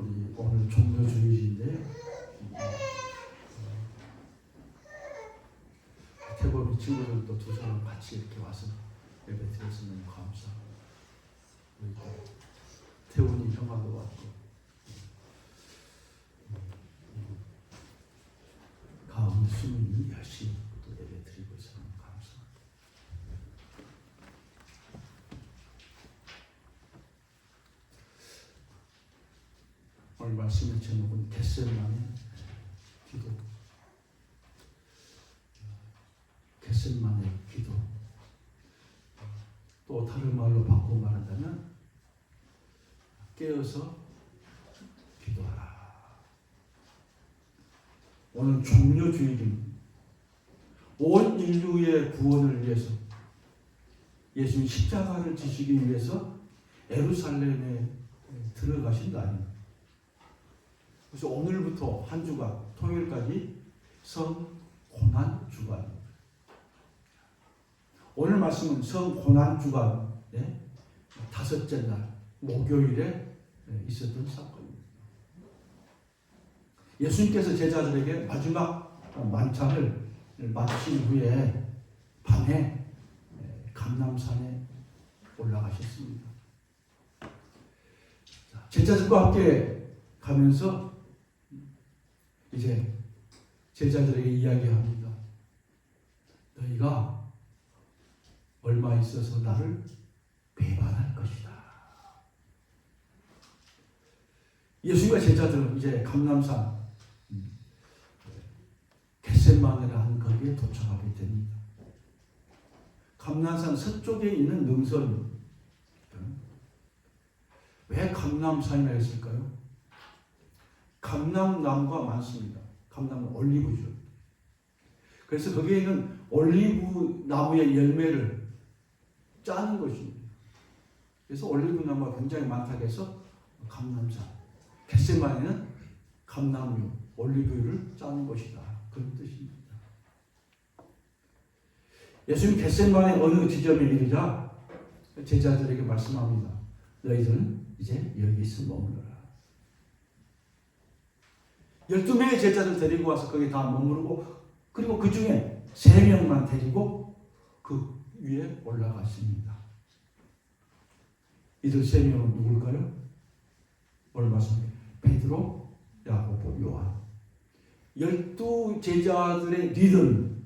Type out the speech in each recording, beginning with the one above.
우리 오늘 종료주일인데요. 태범이 친구들도 두 사람 같이 이렇게 와서 예배 드려서 너무 감사하고, 우리 태훈이 형아도 왔고, 가은 수민이 열심히 또 예배 드리고 있어서 너무 감사합니다. 오늘 말씀의 제목은 겟세마네 기도. 겟세마네 기도. 또 다른 말로 바꾸고 말한다면 깨어서 기도하라. 오늘 종료주일입니다. 온 인류의 구원을 위해서 예수님 십자가를 지시기 위해서 예루살렘에 들어가신 날입니다. 그래서 오늘부터 한 주간 토요일까지 성고난주간입니다. 오늘 말씀은 성고난주간의 다섯째 날 목요일에 있었던 사건입니다. 예수님께서 제자들에게 마지막 만찬을 마친 후에 밤에 감람산에 올라가셨습니다. 제자들과 함께 가면서 이제 제자들에게 이야기합니다. 너희가 얼마 있어서 나를 배반할 것이다. 예수님과 제자들은 이제 감람산 겟세마네라는 거기에 도착하게 됩니다. 감람산 서쪽에 있는 능선입니다. 왜 감람산이라 했을까요? 감람나무가 많습니다. 감람은 올리브죠. 그래서 거기에 있는 올리브 나무의 열매를 짜는 것입니다. 그래서 올리브 나무가 굉장히 많다고 해서 감람산. 겟세마네는 감람유, 올리브유를 짜는 것이다. 그런 뜻입니다. 예수님 겟세마네 어느 지점에 이르자 제자들에게 말씀합니다. 너희들은 이제 여기서 머물러라. 12명의 제자를 데리고 와서 거기 다 머무르고, 그리고 그 중에 3명만 데리고 그 위에 올라갔습니다. 이들 3명은 누굴까요? 오늘 말씀 베드로, 야고보, 요한. 12 제자들의 리더는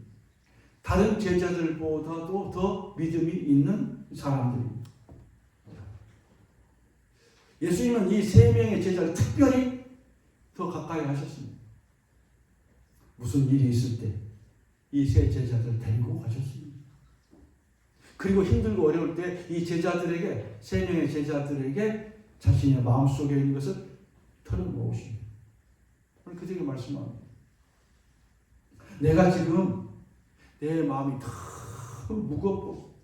다른 제자들보다도 더 믿음이 있는 사람들입니다. 예수님은 이 3명의 제자를 특별히 더 가까이 하셨습니다. 무슨 일이 있을 때 이 3 제자들을 데리고 가셨습니다. 그리고 힘들고 어려울 때 이 제자들에게, 3명의 제자들에게 자신의 마음속에 있는 것을 털어놓으십니다. 오늘 그들에게 말씀합니다. 내가 지금 내 마음이 너무 무겁고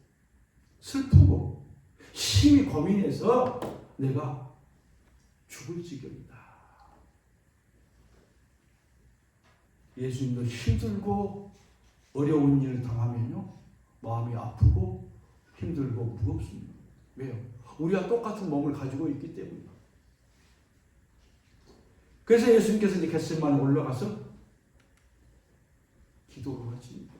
슬프고 심히 고민해서 내가 죽을 지경이다. 예수님도 힘들고 어려운 일을 당하면요, 마음이 아프고 힘들고 무겁습니다. 왜요? 우리와 똑같은 몸을 가지고 있기 때문입니다. 그래서 예수님께서 이제 겟세마네 올라가서 기도를 하십니다.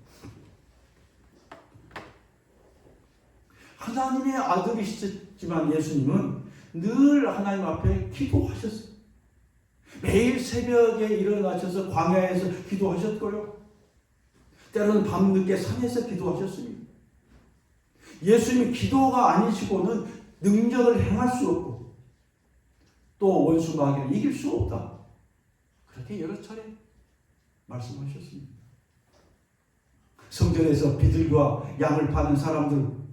하나님의 아들이시지만 예수님은 늘 하나님 앞에 기도하셨어요. 매일 새벽에 일어나셔서 광야에서 기도하셨고요. 때로는 밤늦게 산에서 기도하셨습니다. 예수님이 기도가 아니시고는 능력을 행할 수 없고 또 원수 마귀를 이길 수 없다. 그렇게 여러 차례 말씀하셨습니다. 성전에서 비둘기와 양을 파는 사람들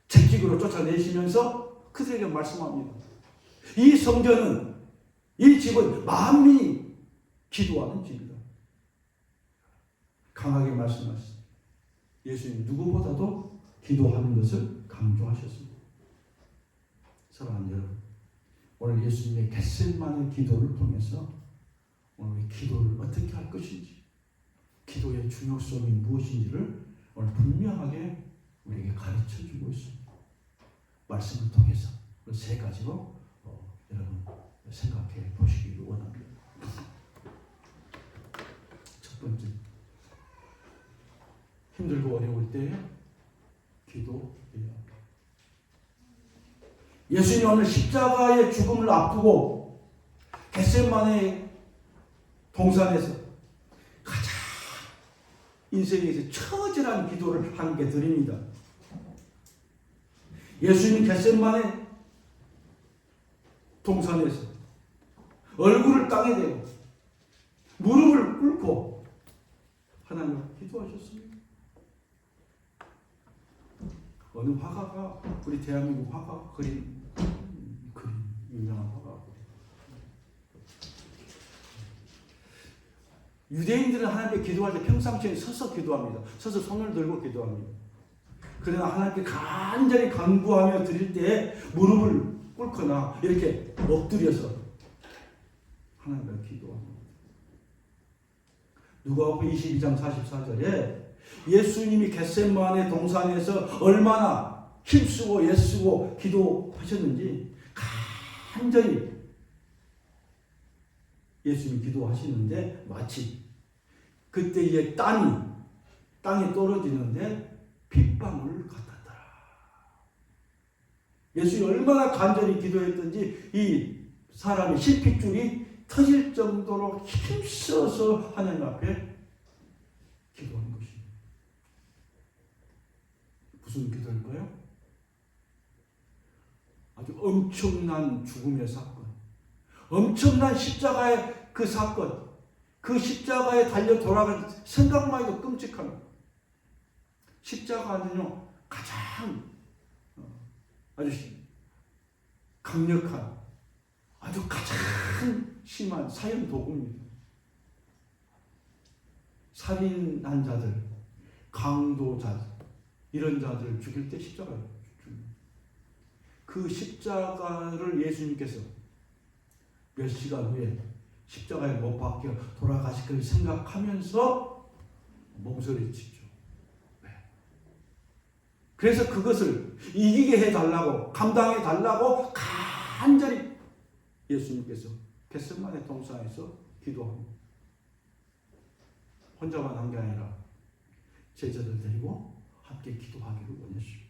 채찍으로 쫓아내시면서 그들에게 말씀합니다. 이 성전은, 이 집은 만민이 기도하는 집이다. 강하게 말씀하셨습니다. 예수님 누구보다도 기도하는 것을 강조하셨습니다. 사랑하는 여러분, 오늘 예수님의 겟세마네 기도를 통해서 오늘 기도를 어떻게 할 것인지, 기도의 중요성이 무엇인지를 오늘 분명하게 우리에게 가르쳐주고 있습니다. 말씀을 통해서 그 3가지로 여러분 생각해 생각해 보시기를 원합니다. 첫 번째, 힘들고 어려울 때 기도해야 합니다. 예수님이 오늘 십자가의 죽음을 앞두고 겟세마네 동산에서 가장 인생에서 처절한 기도를 함께 드립니다. 예수님 겟세마네 동산에서 얼굴을 땅에 대고 무릎을 꿇고 하나님을 기도하셨습니다. 어느 화가가, 우리 대한민국 화가 그림 유명한 화가, 유대인들은 하나님께 기도할 때 평상시에 서서 기도합니다. 서서 손을 들고 기도합니다. 그러나 하나님께 간절히 간구하며 드릴 때 무릎을 꿇거나 이렇게 엎드려서 하나님께 기도합니다. 누가복음 22장 44절에 예수님이 겟세마네 동산에서 얼마나 힘쓰고 애쓰고 기도하셨는지 간절히 예수님이 기도하시는데 마치 그때의 땅이 떨어지는데 핏방울 같았더라. 예수님이 얼마나 간절히 기도했던지 이 사람의 실핏줄이 터질 정도로 힘써서 하나님 앞에 기도하는 것입니다. 무슨 기도일까요? 아주 엄청난 죽음의 사건, 엄청난 십자가의 그 사건, 그 십자가에 달려 돌아간 생각만 해도 끔찍합니다. 십자가는요, 가장 아주 강력한, 아주 가장 심한 사형 도구입니다. 살인한 자들, 강도자들, 이런 자들을 죽일 때 십자가를 죽입니다. 그 십자가를 예수님께서 몇 시간 후에 십자가에 못 박혀 돌아가실 걸 생각하면서 몸서리치죠. 네. 그래서 그것을 이기게 해달라고, 감당해달라고 간절히 예수님께서 겟세마네 동산에서 기도합니다. 혼자만 한 게 아니라 제자들 데리고 함께 기도하기를 원했습니다.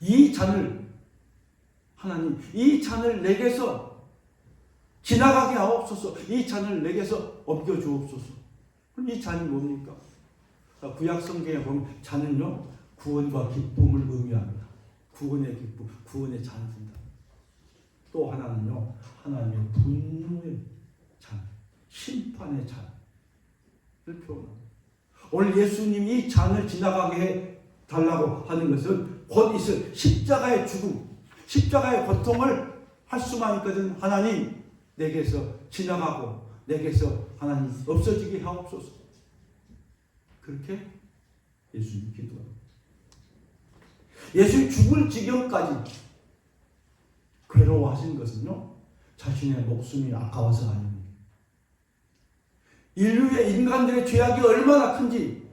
이 잔을 하나님, 이 잔을 내게서 지나가게 하옵소서. 이 잔을 내게서 옮겨 주옵소서. 그럼 이 잔이 뭡니까? 구약 성경에 보면 잔은요, 구원과 기쁨을 의미합니다. 구원의 기쁨, 구원의 잔을 든다. 또 하나는요, 하나님의 분노의 잔, 심판의 잔을 표현합니다. 오늘 예수님이 이 잔을 지나가게 해 달라고 하는 것은 곧 있을 십자가의 죽음, 십자가의 고통을 할 수만 있거든. 하나님, 내게서 지나가고 내게서 하나님 없어지게 하옵소서. 그렇게 예수님이 기도합니다. 예수님 죽을 지경까지 괴로워하신 것은요, 자신의 목숨이 아까워서 아닙니다. 인류의 인간들의 죄악이 얼마나 큰지,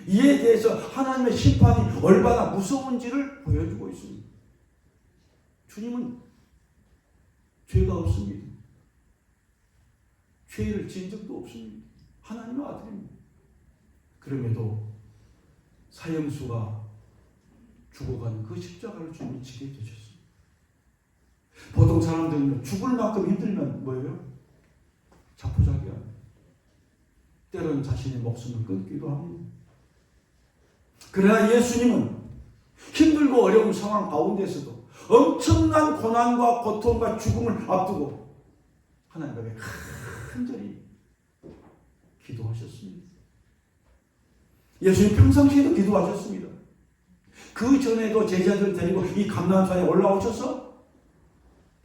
이에 대해서 하나님의 심판이 얼마나 무서운지를 보여주고 있습니다. 주님은 죄가 없습니다. 죄를 지은 적도 없습니다. 하나님의 아들입니다. 그럼에도 사형수가 죽어가는 그 십자가를 주님이 지게 되셨습니다. 보통 사람들은 죽을 만큼 힘들면 뭐예요? 자포자기야. 때로는 자신의 목숨을 끊기도 합니다. 그러나 예수님은 힘들고 어려운 상황 가운데서도 엄청난 고난과 고통과 죽음을 앞두고 하나님 앞에 간절히 기도하셨습니다. 예수님 평상시에도 기도하셨습니다. 그 전에도 제자들 데리고 이 감람산에 올라오셔서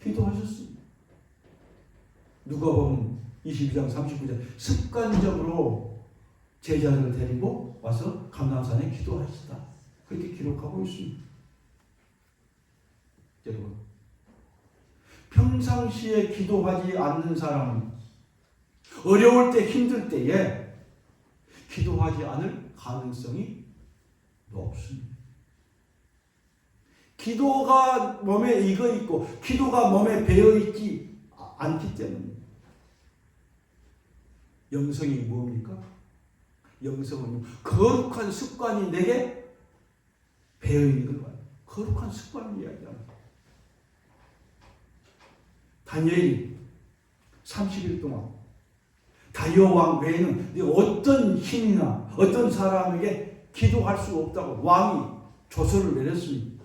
기도하셨습니다. 누가복음 22장 39절 습관적으로 제자들을 데리고 와서 감람산에 기도하시다. 그렇게 기록하고 있습니다. 여러분, 평상시에 기도하지 않는 사람은 어려울 때, 힘들 때에 기도하지 않을 가능성이 높습니다. 기도가 몸에 익어 있고 기도가 몸에 배어 있지 않기 때문에. 영성이 뭡니까? 영성은 거룩한 습관이 내게 배어 있는 걸 봐요. 거룩한 습관을 이야기합니다. 다니엘이 30일 동안 다리오 왕 외에는 어떤 신이나 어떤 사람에게 기도할 수 없다고 왕이 조서를 내렸습니다.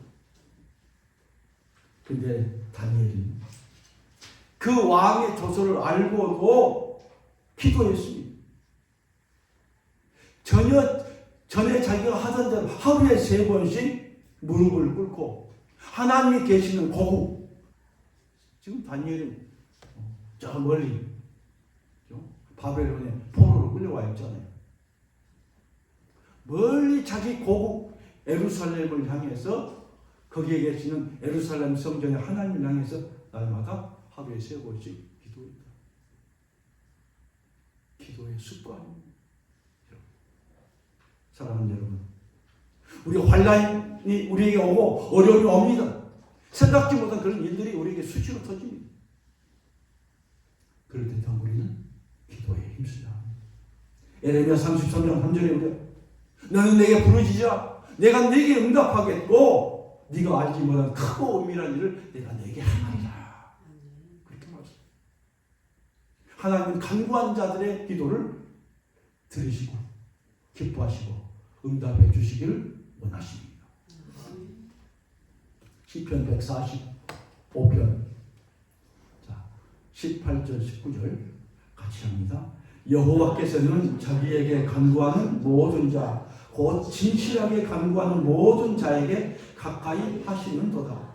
근데 다니엘이 그 왕의 조서를 알고도 기도했습니다. 전에 자기가 하던 대로 하루에 3번씩 무릎을 꿇고 하나님이 계시는 고국, 지금 다니엘은 저 멀리 바벨론에 포로로 끌려와 있잖아요. 멀리 자기 고국 예루살렘을 향해서 거기에 계시는 예루살렘 성전의 하나님을 향해서 날마다 하루에 3번씩 기도했다. 기도의 습관입니다. 사랑하는 여러분, 우리 환난이 우리에게 오고 어려움이 옵니다. 생각지 못한 그런 일들이 우리에게 수시로 터집니다. 그럴 때 우리는 기도에 힘쓰자 합니다. 에레미야 33장 3절에 보면 너는 내게 부르짖으라 내가 네게 응답하겠고 네가 알지 못한 크고 은밀한 일을 내가 네게 하리라. 그렇게 말했어요. 하나님은 간구한 자들의 기도를 들으시고 기뻐하시고 응답해 주시기를 원하십니다. 시편 145편 18절 19절 같이 합니다. 여호와께서는 자기에게 간구하는 모든 자 곧 진실하게 간구하는 모든 자에게 가까이 하시는도다.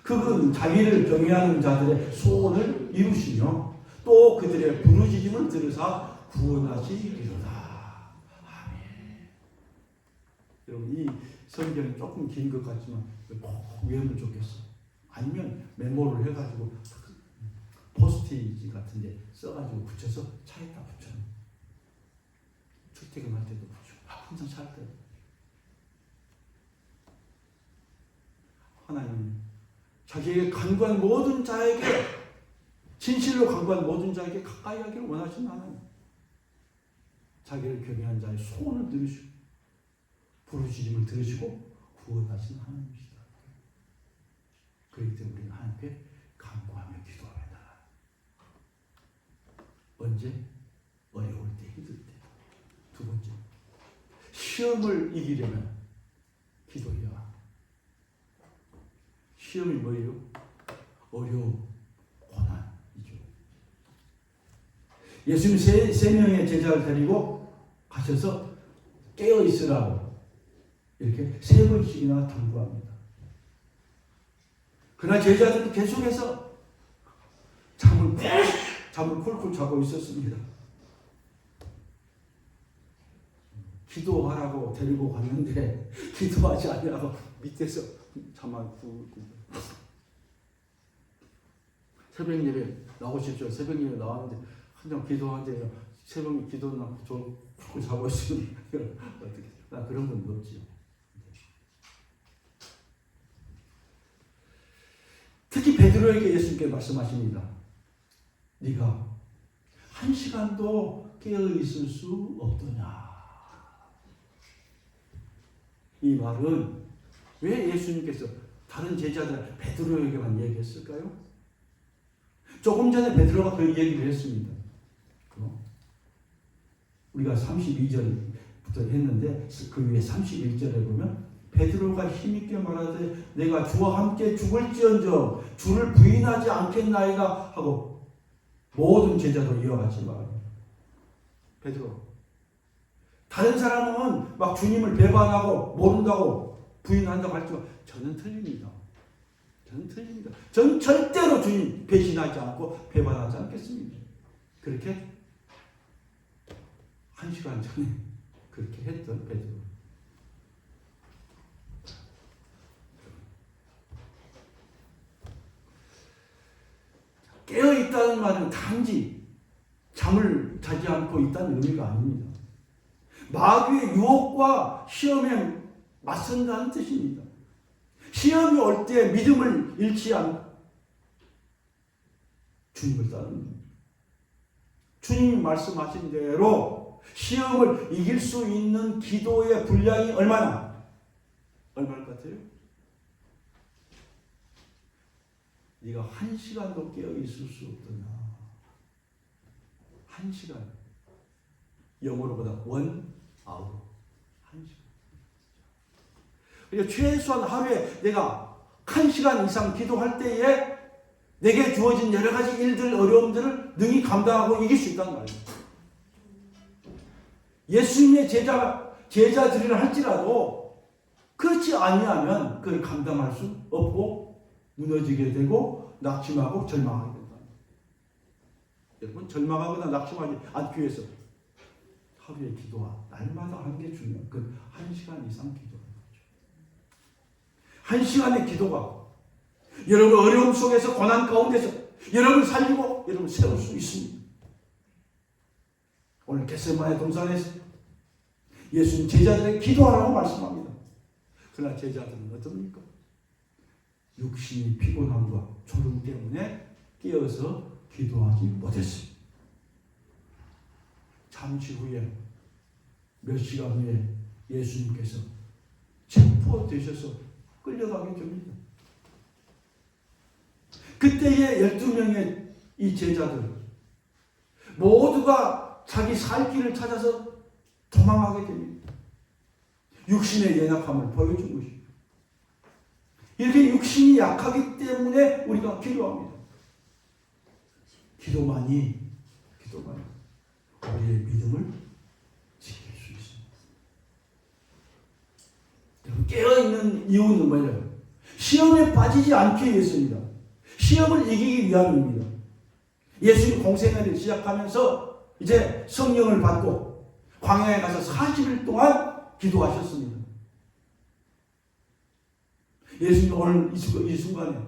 그는 자기를 경외하는 자들의 소원을 이루시며 또 그들의 부르짖음을 들으사 구원하시리로다. 아멘. 여러분, 이 성경이 조금 긴 것 같지만 꼭 외우면 좋겠어. 아니면 메모를 해가지고 포스트잇 같은 데 써가지고 붙여서 차에다 붙여. 출퇴근할 때도 붙여. 항상 살 때. 하나님 자기에게 간구한 모든 자에게, 진실로 간구한 모든 자에게 가까이 하기를 원하시는 하나님. 자기를 경외한 자의 소원을 들으시고 부르짖음을 들으시고 구원하시는 하나님이시다. 그렇기 때문에 우리는 하나님께 간구하며 기도하며 나아가요. 언제? 어려울 때, 힘들 때. 두 번째, 시험을 이기려면 기도해야. 시험이 뭐예요? 어려움, 고난이죠. 예수님 세 명의 제자를 데리고 가셔서 깨어 있으라고 이렇게 3번씩이나 당부합니다. 그러나 제자들은 계속해서 잠을 쿨쿨 자고 있었습니다. 기도하라고 데리고 갔는데 기도하지 않으라고 밑에서 잠만 굴고. 새벽 예배 나오십시오. 새벽 예배 나왔는데 한참 기도하는데 새벽에 기도는 않고 저 쿨쿨 자고 있으면 어떻게? 나 그런 건 없지요. 특히 베드로에게 예수님께 말씀하십니다. 네가 1시간도 깨어 있을 수 없더냐. 이 말은 왜 예수님께서 다른 제자들 베드로에게만 얘기했을까요? 조금 전에 베드로가 그 얘기를 했습니다. 우리가 32절부터 했는데 그 위에 31절에 보면 베드로가 힘있게 말하되 내가 주와 함께 죽을지언정 주를 부인하지 않겠나이다 하고 모든 제자도 이와 같이 말합니다. 베드로. 다른 사람은 막 주님을 배반하고 모른다고 부인한다고 할지만 저는 틀립니다. 저는 틀립니다. 저는 절대로 주님 배신하지 않고 배반하지 않겠습니다. 그렇게 1시간 전에 그렇게 했던 베드로. 깨어있다는 말은 단지 잠을 자지 않고 있다는 의미가 아닙니다. 마귀의 유혹과 시험에 맞선다는 뜻입니다. 시험이 올 때 믿음을 잃지 않고 주님을 따르는 겁니다. 주님이 말씀하신 대로 시험을 이길 수 있는 기도의 분량이 얼마일 것 같아요? 네가 1시간도 깨어 있을 수 없더냐. 1시간. 영어로보다 1 hour. 1시간. 그러니까 최소한 하루에 내가 1시간 이상 기도할 때에 내게 주어진 여러 가지 일들, 어려움들을 능히 감당하고 이길 수 있다는 말이에요. 예수님의 제자들이라 할지라도 그렇지 아니하면 그걸 감당할 수 없고 무너지게 되고 낙심하고 절망하게 된다. 여러분, 절망하거나 낙심하지 않기 위해서 하루에 기도와 날마다 하는 게 중요해요. 그 1시간 이상 기도하는 거죠. 1시간의 기도가 여러분 어려움 속에서 고난 가운데서 여러분을 살리고 여러분을 세울 수 있습니다. 오늘 겟세마네 동산에서 예수님 제자들에게 기도하라고 말씀합니다. 그러나 제자들은 어떻습니까? 육신이 피곤함과 졸음 때문에 깨어서 기도하지 못했습니다. 잠시 후에 몇 시간 후에 예수님께서 체포되셔서 끌려가게 됩니다. 그때의 12명의 이 제자들 모두가 자기 살 길을 찾아서 도망하게 됩니다. 육신의 연약함을 보여준 것입니다. 이렇게 육신이 약하기 때문에 우리가 기도합니다. 기도만이 우리의 믿음을 지킬 수 있습니다. 여러분, 깨어있는 이유는 뭐예요? 시험에 빠지지 않기 위해서입니다. 시험을 이기기 위함입니다. 예수님 공생애를 시작하면서 이제 성령을 받고 광야에 가서 40일 동안 기도하셨습니다. 예수님 오늘 이 순간에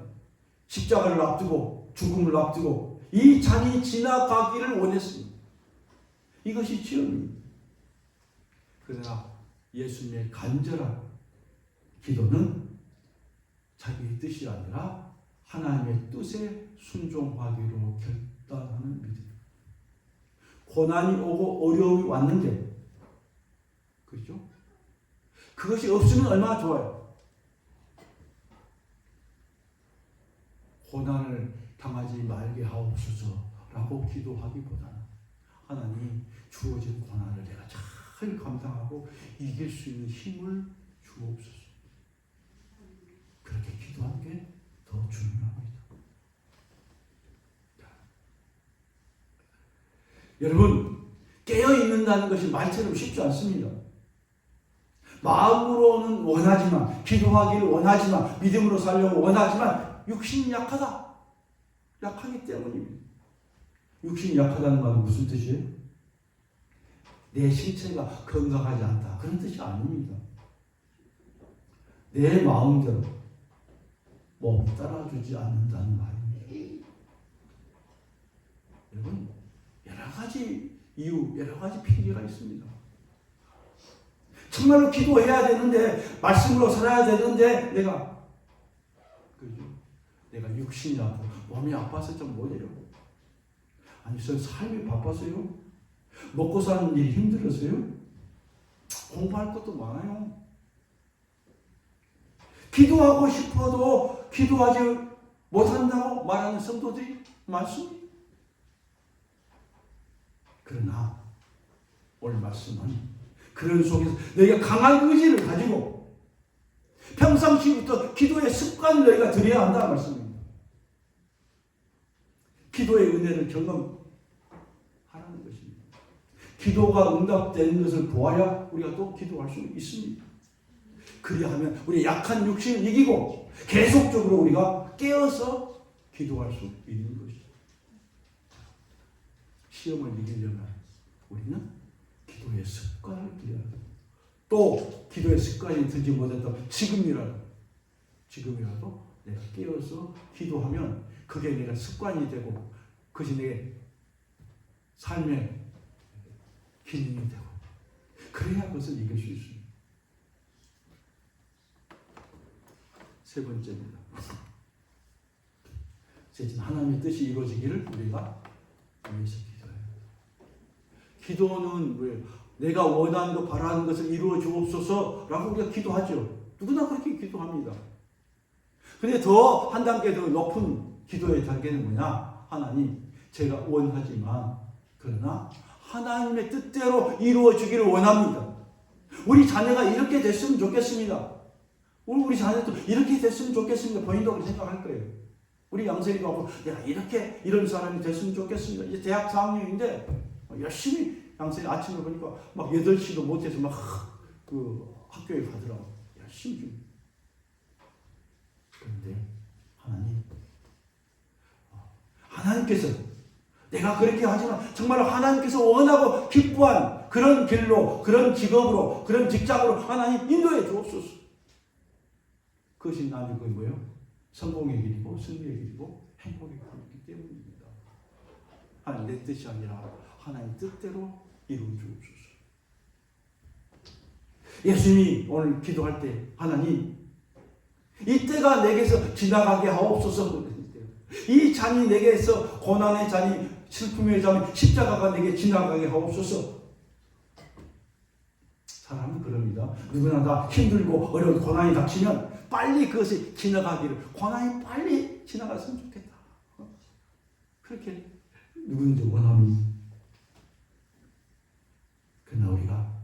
십자가를 앞두고 죽음을 앞두고 이 잔이 지나가기를 원했습니다. 이것이 시험입니다. 그러나 예수님의 간절한 기도는 자기의 뜻이 아니라 하나님의 뜻에 순종하기로 결단하는 믿음. 고난이 오고 어려움이 왔는데, 그렇죠? 그것이 없으면 얼마나 좋아요. 고난을 당하지 말게 하옵소서라고 기도하기보다는 하나님 주어진 고난을 내가 잘 감당하고 이길 수 있는 힘을 주옵소서. 그렇게 기도하는 게 더 중요합니다. 여러분, 깨어있는다는 것이 말처럼 쉽지 않습니다. 마음으로는 원하지만, 기도하기를 원하지만, 믿음으로 살려고 원하지만 육신이 약하다. 약하기 때문입니다. 육신이 약하다는 말은 무슨 뜻이에요? 내 신체가 건강하지 않다. 그런 뜻이 아닙니다. 내 마음대로 몸이 따라주지 않는다는 말입니다. 여러분, 여러 가지 이유, 여러 가지 핑계가 있습니다. 정말로 기도해야 되는데, 말씀으로 살아야 되는데, 내가 육신이 아프고 몸이 아파서 좀 못해요. 아니, 저 삶이 바빠서요? 먹고 사는 일이 힘들어서요? 공부할 것도 많아요. 기도하고 싶어도 기도하지 못한다고 말하는 성도들이 많습니다. 그러나 오늘 말씀은 그런 속에서 너희가 강한 의지를 가지고 평상시부터 기도의 습관을 너희가 들여야 한다는 말씀입니다. 기도의 은혜를 경험하라는 것입니다. 기도가 응답되는 것을 보아야 우리가 또 기도할 수 있습니다. 그리하면 우리 약한 육신을 이기고 계속적으로 우리가 깨어서 기도할 수 있는 것이죠. 시험을 이기려면 우리는 기도의 습관을 들여야 합니다. 또 기도의 습관이 들지 못했다면 지금이라도 내가 깨어서 기도하면 그게 내가 습관이 되고 그것이 내 삶의 기능이 되고 그래야 그것을 이길 수 있습니다. 세 번째입니다. 셋째는 하나님의 뜻이 이루어지기를 우리가 위해서 기도해요. 기도는 뭐예요? 내가 원하는 것, 바라는 것을 이루어 주옵소서라고 우리가 기도하죠. 누구나 그렇게 기도합니다. 근데 더 한 단계 더 높은 기도의 단계는 뭐냐? 하나님, 제가 원하지만 그러나 하나님의 뜻대로 이루어지기를 원합니다. 우리 자녀가 이렇게 됐으면 좋겠습니다. 우리 자녀도 이렇게 됐으면 좋겠습니다. 본인도 그렇게 생각할 거예요. 우리 양세리도 하고 내가 이렇게 이런 사람이 됐으면 좋겠습니다. 이제 대학 4학년인데 열심히 양세리 아침에 보니까 막 8시도 못해서 막 그 학교에 가더라고. 열심히 좀. 그런데 하나님께서 내가 그렇게 하지만 정말 하나님께서 원하고 기뻐한 그런 길로, 그런 직업으로, 그런 직장으로 하나님 인도해 주옵소서. 그것이 나는 그게 뭐예요? 성공의 길이고 승리의 길이고 행복의 길이기 때문입니다. 하나님 내 뜻이 아니라 하나님 뜻대로 이루어 주옵소서. 예수님이 오늘 기도할 때 하나님 이 때가 내게서 지나가게 하옵소서. 이 잔이 내게서 고난의 잔이 슬픔의 잔이 십자가가 내게 지나가게 하옵소서. 사람은 그럽니다. 누구나 다 힘들고 어려운 고난이 닥치면 빨리 그것이 지나가기를, 고난이 빨리 지나갔으면 좋겠다. 그렇게 누구든지 원합니다. 그러나 우리가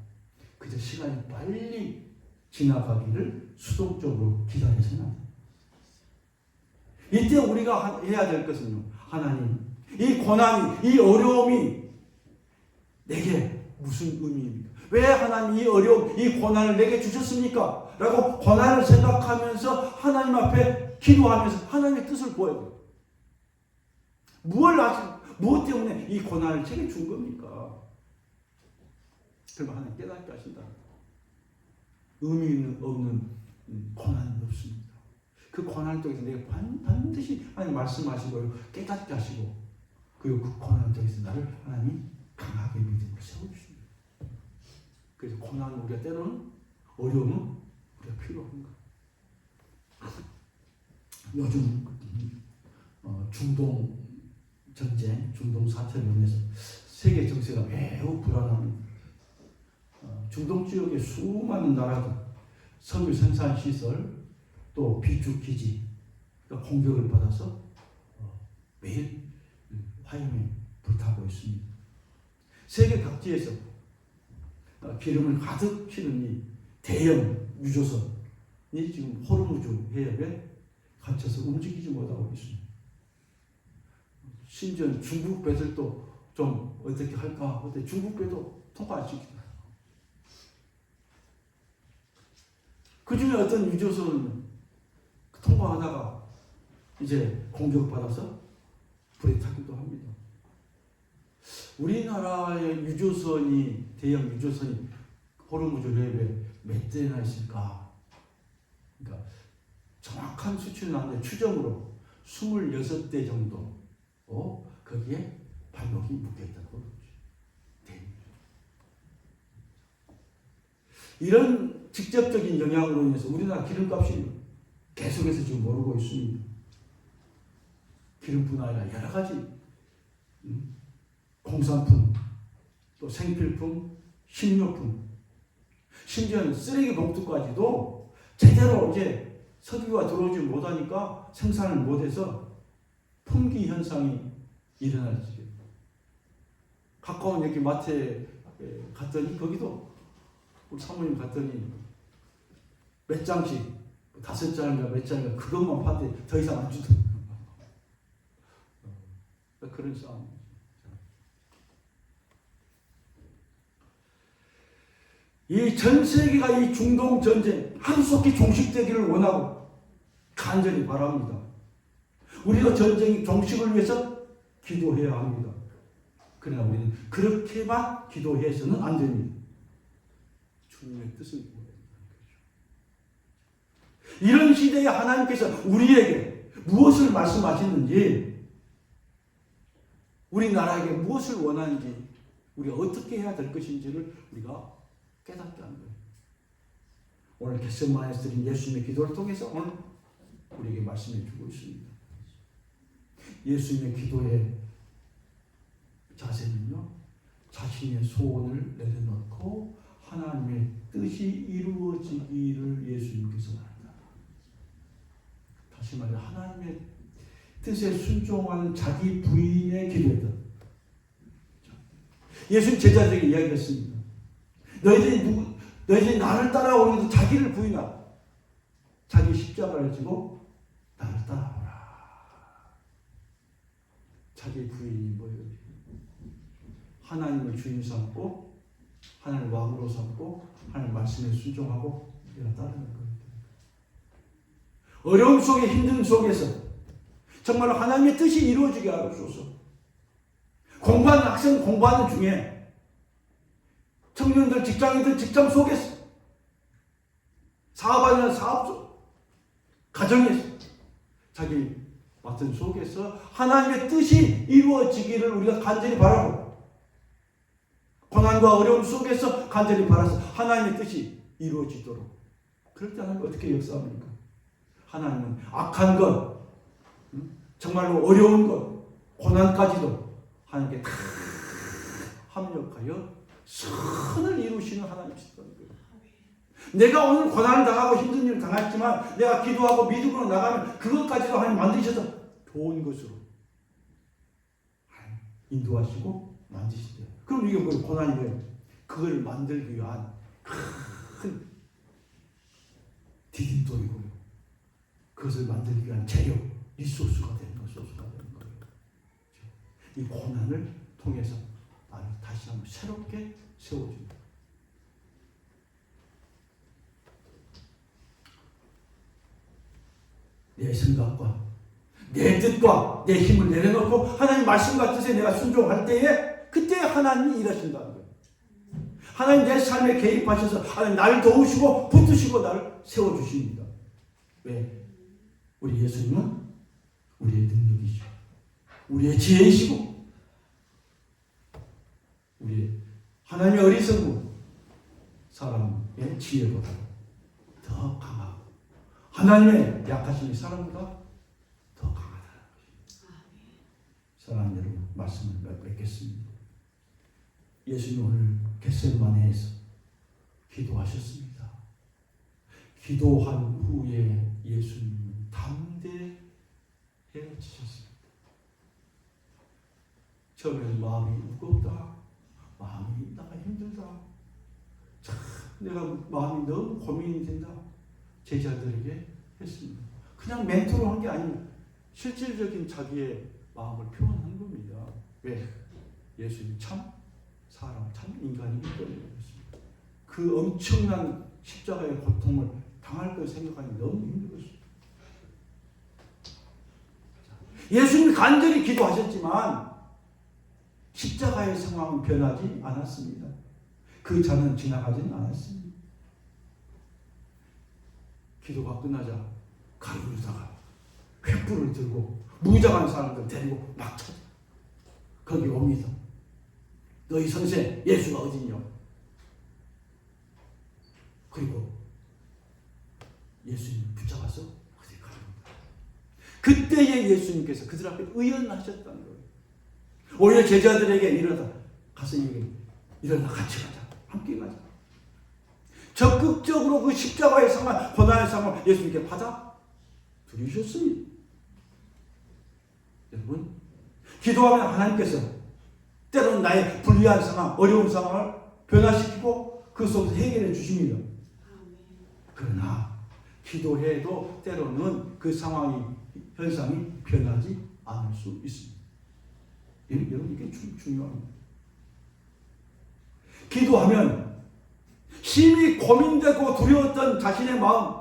그저 시간이 빨리 지나가기를 수동적으로 기다려서는 안 됩니다. 이때 우리가 해야 될 것은요, 하나님, 이 고난이, 이 어려움이 내게 무슨 의미입니까? 왜 하나님 이 어려움, 이 고난을 내게 주셨습니까? 라고 고난을 생각하면서 하나님 앞에 기도하면서 하나님의 뜻을 보여야 돼요. 무엇 때문에 이 고난을 제게 준 겁니까? 그러면 하나님 깨닫게 하신다. 의미 없는 고난은 없습니다. 그 고난 속에서 내가 반드시 하나님 말씀하시고 깨닫게 하시고, 그리고 그 고난 속에서 나를 하나님 강하게 믿음으로 세워주십니다. 그래서 고난은 우리가 때로는, 어려움은 우리가 필요한 거예요. 요즘 중동 전쟁, 중동 사태로 인해서 세계 정세가 매우 불안합니다. 중동 지역의 수많은 나라들, 석유 생산 시설, 또 비축 기지 공격을 받아서 매일 화염에 불타고 있습니다. 세계 각지에서 기름을 가득 실은 이 대형 유조선이 지금 호르무즈 해협에 갇혀서 움직이지 못하고 있습니다. 심지어 중국 배들도 좀 어떻게 할까 하는데 중국 배도 통과 안 시킵니다. 그 중에 어떤 유조선은 통과하다가 이제 공격받아서 불에 타기도 합니다. 우리나라의 유조선이, 대형 유조선이 호르무즈 해협에 몇 대나 있을까? 그러니까 정확한 수치는 안 돼. 추정으로 26대 정도 거기에 발목이 묶여있다고 그러죠. 이런 직접적인 영향으로 인해서 우리나라 기름값이 계속해서 지금 오르고 있습니다. 기름뿐 아니라 여러 가지 공산품, 또 생필품, 식료품, 심지어는 쓰레기 봉투까지도 제대로 이제 석유가 들어오지 못하니까 생산을 못해서 품귀 현상이 일어나지. 가까운 여기 마트에 갔더니 거기도 우리 사모님 갔더니 몇 장씩 5장인가 몇 장인가 그것만 파는데 더 이상 안 주더라고요. 그런 싸움. 이 전 세계가 이 중동 전쟁 한속히 종식되기를 원하고 간절히 바랍니다. 우리가 전쟁이 종식을 위해서 기도해야 합니다. 그러나 우리는 그렇게만 기도해서는 안 됩니다. 주님의 뜻을 보여야 된다는 거죠. 이런 시대에 하나님께서 우리에게 무엇을 말씀하시는지, 우리나라에게 무엇을 원하는지, 우리가 어떻게 해야 될 것인지를 우리가 깨닫게 하는 거예요. 오늘 겟세마네에서 드린 예수님의 기도를 통해서 오늘 우리에게 말씀해 주고 있습니다. 예수님의 기도의 자세는요, 자신의 소원을 내려놓고 하나님의 뜻이 이루어지기를 예수님께서 원한다. 다시 말해 하나님의 뜻에 순종하는 자기 부인의 기도였다. 예수님 제자들에게 이야기했습니다. 너희들이 나를 따라오면서 자기를 부인하고 자기 십자가를 지고 나를 따라오라. 자기 부인이 뭐예요? 하나님을 주인 삼고 하나님을 왕으로 삼고 하나님 말씀에 순종하고 내가 따르는 겁니다. 어려움 속에 힘든 속에서 정말로 하나님의 뜻이 이루어지게 하옵소서. 공부하는 학생 공부하는 중에 청년들 직장인들 직장 속에서 사업하는 사업 속 가정에서 자기 맡은 속에서 하나님의 뜻이 이루어지기를 우리가 간절히 바라고 고난과 어려움 속에서 간절히 바라서 하나님의 뜻이 이루어지도록 그럴 때 하나님은 어떻게 역사합니까? 하나님은 악한 것 정말로 어려운 것 고난까지도 하나님께 다 합력하여 선을 이루시는 하나님이시다는 거예요. 내가 오늘 고난을 당하고 힘든 일을 당했지만 내가 기도하고 믿음으로 나가면 그것까지도 하나님 만드셔서 좋은 것으로 인도하시고 만드신대요. 그럼 이게 뭐 고난이래요. 그걸 만들기 위한 큰 디딤돌이고요. 그것을 만들기 위한 재료, 리소스가 되는 거예요. 이 고난을 통해서 나를 다시 한번 새롭게 세워줍니다. 내 생각과 내 뜻과 내 힘을 내려놓고 하나님 말씀과 뜻에 내가 순종할 때에 그때 하나님이 일하신다는 거예요. 하나님 내 삶에 개입하셔서 하나님 나를 도우시고 붙드시고 나를 세워주십니다. 왜? 우리 예수님은 우리의 능력이죠. 우리의 지혜이시고 우리 하나님의 어리석은 사람의 지혜보다 더 강하고 하나님의 약하심이 사람보다 더 강하다는 것입니다. 사랑하는 여러분, 말씀을 맺겠습니다. 예수님 오늘 겟세마네에서 기도하셨습니다. 기도한 후에 예수님은 담대해지셨습니다. 처음에는 마음이 무겁다. 마음이 나가 힘들다. 참 내가 마음이 너무 고민이 된다. 제자들에게 했습니다. 그냥 멘트로 한 게 아니라 실질적인 자기의 마음을 표현한 겁니다. 왜? 예수님 참 사람, 참 인간이기 때문에 그렇습니다. 그 엄청난 십자가의 고통을 당할 걸 생각하니 너무 힘들었습니다. 예수님이 간절히 기도하셨지만 십자가의 상황은 변하지 않았습니다. 그 잔은 지나가지는 않았습니다. 기도가 끝나자 가르르다가 횃불을 들고 무장한 사람들 데리고 막 찾아 거기 옵니다. 너희 선생 예수가 어디냐? 그리고 예수님 붙잡아서 어디 가랍니다. 그때에 예수님께서 그들 앞에 의연하셨다는 거예요. 오히려 제자들에게 일어나 가서 일어나 같이 가자. 함께 가자. 적극적으로 그 십자가의 상황, 고난의 상황을 예수님께 받아 들이셨습니다. 여러분, 기도하면 하나님께서 때로는 나의 불리한 상황, 어려운 상황을 변화시키고 그 속에서 해결해 주십니다. 그러나 기도해도 때로는 그 상황이, 현상이 변하지 않을 수 있습니다. 여러분, 이게 중요합니다. 기도하면 심히 고민되고 두려웠던 자신의 마음,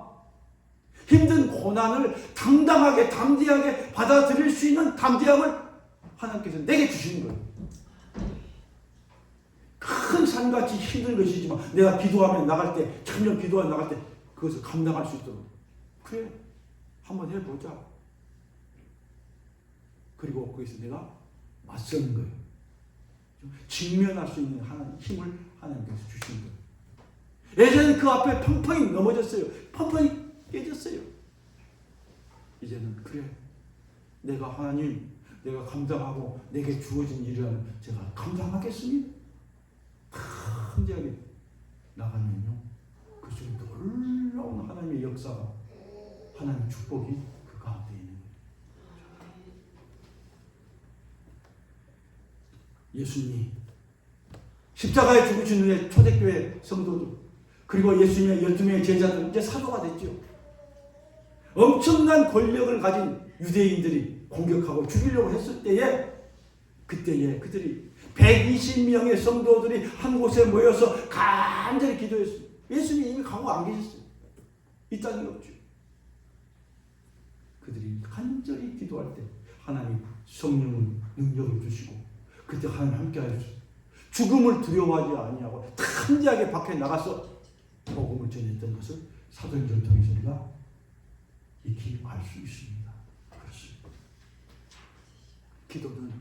힘든 고난을 당당하게 담대하게 받아들일 수 있는 담대함을 하나님께서 내게 주시는 거예요. 큰 산같이 힘든 것이지만 내가 기도하면 나갈 때, 천년 기도하면 나갈 때 그것을 감당할 수 있도록, 그래 한번 해보자. 그리고 거기서 내가 맞서는 거예요. 직면할 수 있는 하나님 힘을 하나님께서 주시는 거예요. 예전에 그 앞에 펑펑이 넘어졌어요. 펑펑이 깨졌어요. 이제는 그래, 내가 하나님, 내가 감당하고 내게 주어진 일을 제가 감당하겠습니다. 간절하게 나가면요, 그 속에 놀라운 하나님의 역사가, 하나님의 축복이 그 가운데 있는 거예요. 예수님이 십자가에 죽으신 후에 초대교회 성도들, 그리고 예수님의 12명의 제자들, 이제 사도가 됐죠. 엄청난 권력을 가진 유대인들이 공격하고 죽이려고 했을 때에, 그때에 그들이 120명의 성도들이 한 곳에 모여서 간절히 기도했어요. 예수님이 이미 가고 안 계셨어요. 이 땅에 없죠. 그들이 간절히 기도할 때 하나님 성령의 능력을 주시고, 그때 하나님 함께 하셨어요. 죽음을 두려워하지 아니하고 담대하게 밖에 나가서 복음을 전했던 것을 사도행전을 통해서 우리가 익히 알 수 있습니다. 그렇습니다. 기도는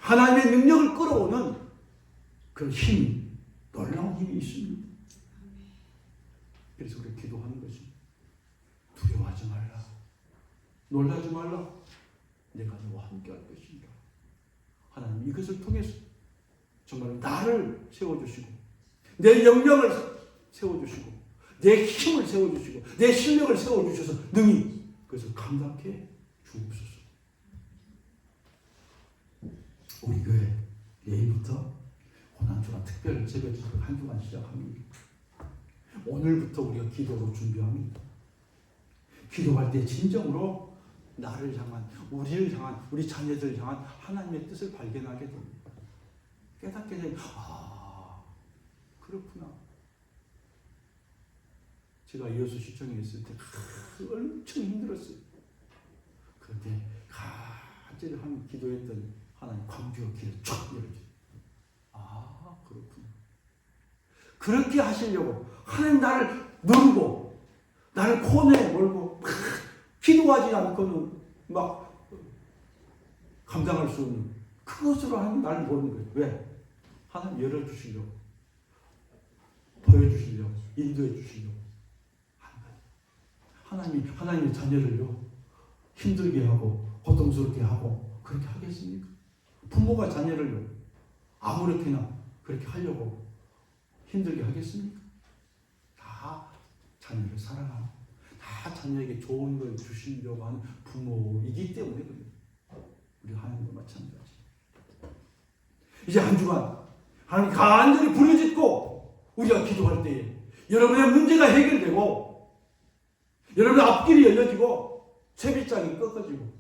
하나님의 능력을 끌어오는 그런 힘이, 놀라운 힘이 있습니다. 그래서 우리가 기도하는 것이, 두려워하지 말라, 놀라지 말라, 내가 너와 함께 할 것이다. 하나님 이것을 통해서 정말 나를 세워주시고, 내 영역을 세워주시고, 내 힘을 세워주시고, 내 실력을 세워주셔서 능히 그것을 감당해 주옵소서. 우리 교회 내일부터 고난주간 특별 새벽 한 주간 시작합니다. 오늘부터 우리가 기도로 준비합니다. 기도할 때 진정으로 나를 향한, 우리를 향한, 우리 자녀들을 향한 하나님의 뜻을 발견하게 됩니다. 깨닫게 되면, 그렇구나. 제가 이어서 시청에 있을 때 엄청 힘들었어요. 그런데 간절히 기도했더니 하나님 광주가 길을 쫙 열어줘요. 그렇구나. 그렇게 하시려고 하나님 나를 누르고, 나를 코너에 몰고, 기도하지 않고는 막 감당할 수 없는 그것으로 하나님 나를 보는 거예요. 왜? 하나님 열어주시려고, 보여주시려고, 인도해 주시려고 하는 거예요. 하나님의 자녀를요, 힘들게 하고 고통스럽게 하고 그렇게 하겠습니까? 부모가 자녀를요, 아무렇게나 그렇게 하려고 힘들게 하겠습니까? 다 자녀를 사랑하고, 다 자녀에게 좋은 걸 주시려고 하는 부모이기 때문에 그래요. 우리 하나님도 마찬가지. 이제 한 주간 하나님 간절히 부르짖고 우리가 기도할 때에 여러분의 문제가 해결되고, 여러분의 앞길이 열려지고, 채빗장이 꺾어지고,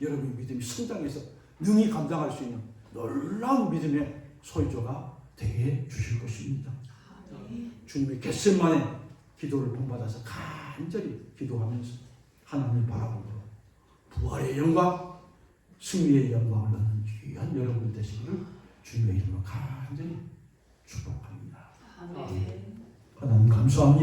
여러분의 믿음이 성장해서 능히 감당할 수 있는 놀라운 믿음의 소유자가 되게 주실 것입니다. 주님의 겟세마네 기도를 본받아서 간절히 기도하면서 하나님을 바라보고 부활의 영광, 승리의 영광을 얻는 귀한 여러분 되시기를 주님의 이름으로 간절히 축복합니다. 하나님 감사합니다.